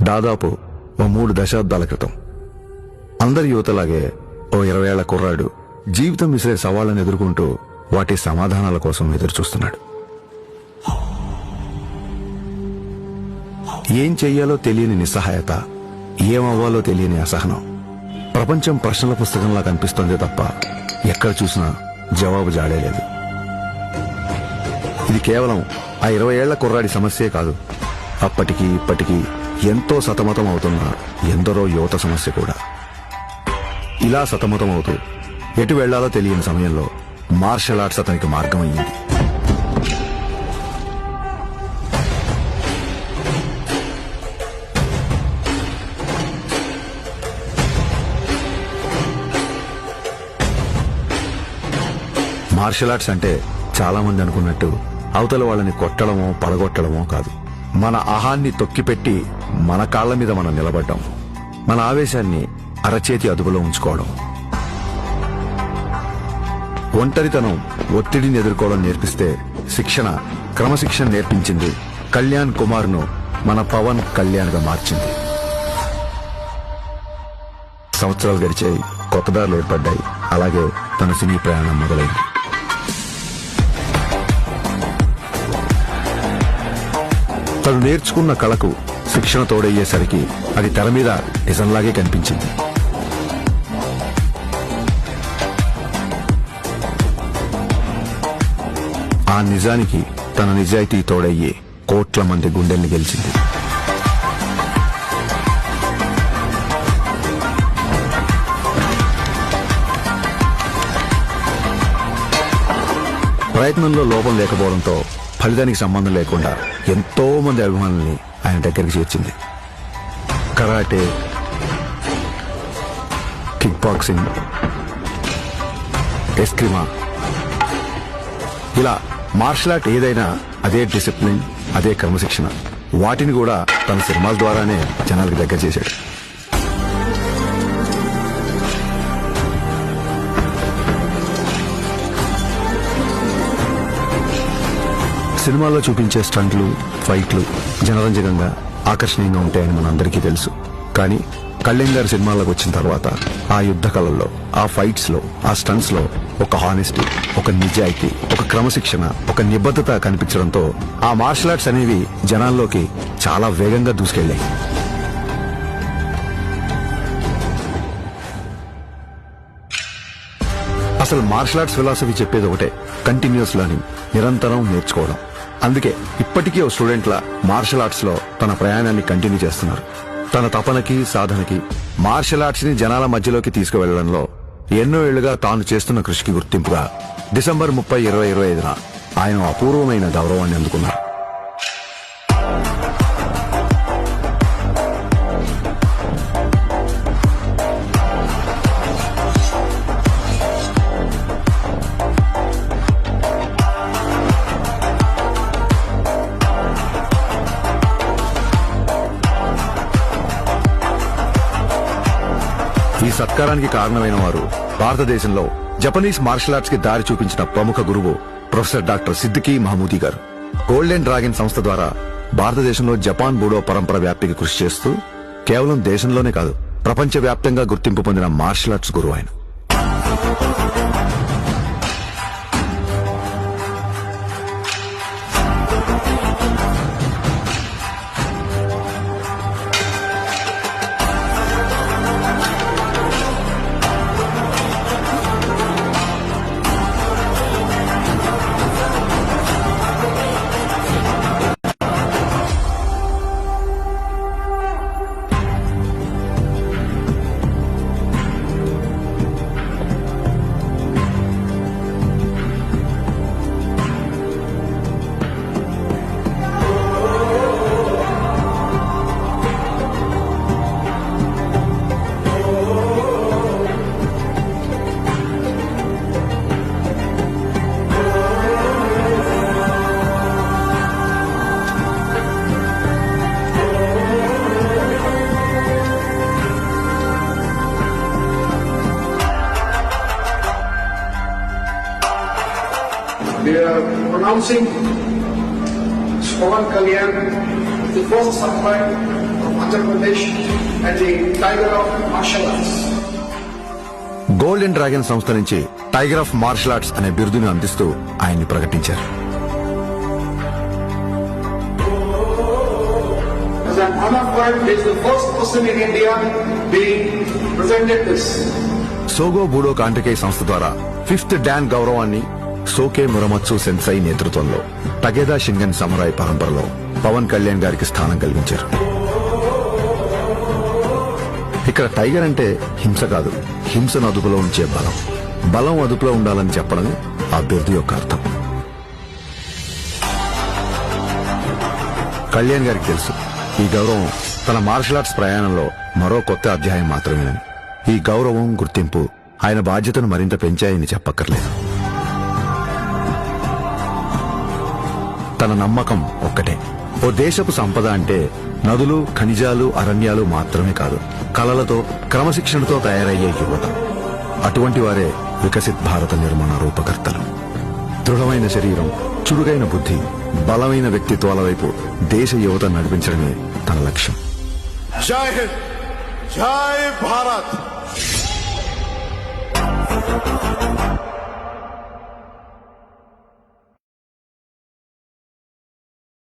దాదాపు ఓ 3 దశాబ్దాల క్రితం అందరి యువతలాగే ఓ 20 ఏళ్ల కుర్రాడు జీవితం విసిరే సవాళ్లను ఎదుర్కొంటూ వాటి సమాధానాల కోసం ఎదురుచూస్తున్నాడు. ఏం చెయ్యాలో తెలియని నిస్సహాయత, ఏమవ్వాలో తెలియని అసహనం. ప్రపంచం ప్రశ్నల పుస్తకంలా కనిపిస్తోంది తప్ప ఎక్కడ చూసినా జవాబు జాడేలేదు. ఇది కేవలం ఆ 20 ఏళ్ల కుర్రాడి సమస్యే కాదు, అప్పటికి ఇప్పటికీ ఎంతో సతమతం అవుతున్న ఎందరో యువత సమస్య కూడా. ఇలా సతమతం అవుతూ ఎటు వెళ్లాలో తెలియని సమయంలో మార్షల్ ఆర్ట్స్ అతనికి మార్గం అయ్యింది. మార్షల్ ఆర్ట్స్ అంటే చాలా మంది అనుకున్నట్టు అవతల వాళ్ళని కొట్టడమో పడగొట్టడమో కాదు. మన అహాన్ని తొక్కిపెట్టి మన కాళ్ల మీద మనం నిలబడ్డం, మన ఆవేశాన్ని అరచేతి అదుపులో ఉంచుకోవడం. ఒంటరితనం, ఒత్తిడిని ఎదుర్కోవడం నేర్పిస్తే శిక్షణ, క్రమశిక్షణ నేర్పించింది కళ్యాణ్ కుమార్ ను మన పవన్ కళ్యాణ్ గా మార్చింది. సంవత్సరాలు గడిచాయి, కొత్త దారులు ఏర్పడ్డాయి. అలాగే తన సినీ ప్రయాణం మొదలైంది. తను నేర్చుకున్న కళకు శిక్షణ తోడయ్యేసరికి అది తెర మీద నిజంలాగే కనిపించింది. ఆ నిజానికి తన నిజాయితీ తోడయ్యి కోట్ల మంది గుండెల్ని గెలిచింది. ప్రయత్నంలో లోపం లేకపోవడంతో ఫలితానికి సంబంధం లేకుండా ఎంతో మంది అభిమానుల్ని ఆయన దగ్గరికి చేర్చింది. కరాటే, కిక్ బాక్సింగ్, ఎస్క్రిమా, ఇలా మార్షల్ ఆర్ట్ ఏదైనా అదే డిసిప్లిన్, అదే క్రమశిక్షణ. వాటిని కూడా తన సినిమాల ద్వారానే జనాలకు దగ్గర చేశాడు. సినిమాల్లో చూపించే స్టంట్లు, ఫైట్లు జనరంజకంగా, ఆకర్షణీయంగా ఉంటాయని మనందరికీ తెలుసు. కానీ కళ్యాణ్ గారి సినిమాల్లోకి వచ్చిన తర్వాత ఆ యుద్ధ కళల్లో, ఆ ఫైట్స్ లో, ఆ స్టంట్స్ లో ఒక హానెస్టీ, ఒక నిజాయితీ, ఒక క్రమశిక్షణ, ఒక నిబద్ధత కనిపించడంతో ఆ మార్షల్ ఆర్ట్స్ అనేవి జనాల్లోకి చాలా వేగంగా దూసుకెళ్లాయి. అసలు మార్షల్ ఆర్ట్స్ ఫిలాసఫీ చెప్పేది ఒకటే, కంటిన్యూస్ లెర్నింగ్, నిరంతరం నేర్చుకోవడం. అందుకే ఇప్పటికీ ఓ స్టూడెంట్ల మార్షల్ ఆర్ట్స్ లో తన ప్రయాణాన్ని కంటిన్యూ చేస్తున్నారు. తన తపనకి, సాధనకి, మార్షల్ ఆర్ట్స్ ని జనాల మధ్యలోకి తీసుకువెళ్లడంలో ఎన్నో ఏళ్లుగా తాను చేస్తున్న కృషికి గుర్తింపుగా డిసెంబర్ 30, 2025న ఆయన అపూర్వమైన గౌరవాన్ని అందుకున్నారు. ఈ సత్కారానికి కారణమైన వారు భారతదేశంలో జపనీస్ మార్షల్ ఆర్ట్స్ కి దారి చూపించిన ప్రముఖ గురువు ప్రొఫెసర్ డాక్టర్ సిద్దికీ మహమూదీ గారు. గోల్డెన్ డ్రాగన్ సంస్థ ద్వారా భారతదేశంలో జపాన్ బూడో పరంపర వ్యాప్తికి కృషి చేస్తూ కేవలం దేశంలోనే కాదు, ప్రపంచవ్యాప్తంగా గుర్తింపు పొందిన మార్షల్ ఆర్ట్స్ గురువు ఆయన. We are pronouncing Pawan Kalyan the first Sampai of Uttar Pradesh and the Tiger of Martial Arts. Golden dragon సంస్థ నుంచి టైగర్ ఆఫ్ మార్షల్ ఆర్ట్స్ అనే బిరుదును అందిస్తూ ఆయన్ని ప్రకటించారు. As an honored, he is the first person in India being presented this. సోగో బూడో కాంటికే సంస్థ ద్వారా 5th don గౌరవాన్ని సోకే మురమత్సు సెన్సై నేతృత్వంలో టగేదా షింగన్ సమురాయ్ పరంపరలో పవన్ కళ్యాణ్ గారికి స్థానం కల్పించారు. ఇక్కడ టైగర్ అంటే హింస కాదు, హింసను అదుపులో ఉంచే బలం. బలం అదుపులో ఉండాలని చెప్పడమే ఆ బిరుదు యొక్క అర్థం. కళ్యాణ్ గారికి తెలుసు ఈ గౌరవం తన మార్షల్ ఆర్ట్స్ ప్రయాణంలో మరో కొత్త అధ్యాయం మాత్రమేనని. ఈ గౌరవం, గుర్తింపు ఆయన బాధ్యతను మరింత పెంచాయని చెప్పక్కర్లేదు. తన నమ్మకం ఒక్కటే, ఓ దేశపు సంపద అంటే నదులు, ఖనిజాలు, అరణ్యాలు మాత్రమే కాదు, కళలతో, క్రమశిక్షణతో తయారయ్యే యువత. అటువంటి వారే వికసిత్ భారత నిర్మాణ రూపకర్తలు. దృఢమైన శరీరం, చురుగైన బుద్ధి, బలమైన వ్యక్తిత్వాల వైపు దేశ యువత నడిపించడమే తన లక్ష్యం. జై హింద్, జై భారత్.